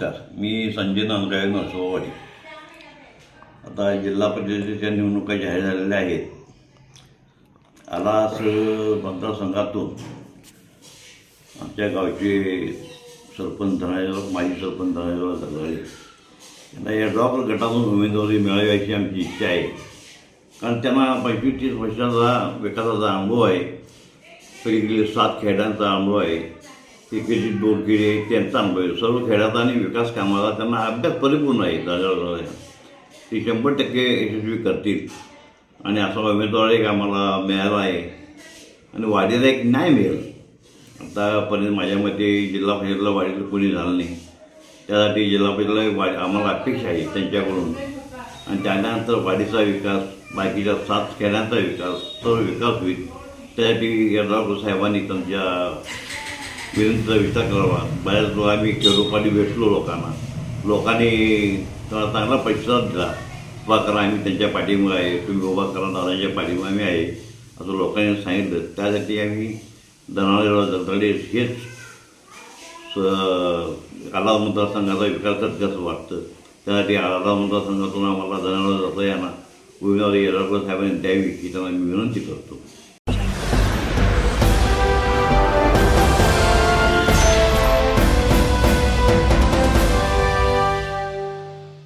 नमस्कार. मी संजय नांदगाव नरसोबावाडी. आता जिल्हा परिषदेच्या निवडणुका जाहीर झालेल्या आहेत. आलास मतदारसंघातून आमच्या गावचे सरपंच धनाजीराव, माजी सरपंच धनाजीराव जगदाळे यांना या ड्रॉप गटातून उमेदवारी मिळावी याची आमची इच्छा आहे. कारण त्यांना 25-30 वर्षाचा विकासाचा अनुभव आहे. पलीकडे 7 खेड्यांचा अनुभव आहे. एकेची 2 खेडे त्यांचा अनुभव आहे. सर्व खेड्यात आणि विकास कामाला त्यांना अभ्यास परिपूर्ण आहे. ते 100% यशस्वी करतील आणि असा उमेदवार एक आम्हाला मिळाला आहे आणि वाडीला एक न्याय मिळेल. आतापर्यंत माझ्या मते जिल्हा परिषदेला वाडीला कोणी झालं नाही. त्यासाठी जिल्हा परिषदेला आम्हाला अपेक्षा आहे त्यांच्याकडून आणि त्यानंतर वाडीचा विकास, बाकीच्या 7 खेड्यांचा विकास, सर्व विकास होईल. त्यासाठी यड्राव साहेबांनी त्यांच्या विनंतीचा विचार करावा. बऱ्याच लोक आम्ही खेडोपाडी भेटलो लोकांनी त्यांना चांगला प्रतिसाद दिला. उभा करा, आम्ही त्यांच्या पाठीमुळे आहे, तुम्ही उभा करा, दादाच्या पाठीमुळे आम्ही आहे असं लोकांनी सांगितलं. त्यासाठी आम्ही धनाजीराव जगदाळे हेच आलाव मतदारसंघाचा विकास करते असं वाटतं. त्यासाठी आलाव मतदारसंघातून आम्हाला धनाजीराव जगदाळे यांना उमेदवारी यड्राव साहेबांनी द्यावी ही त्यांना मी विनंती करतो.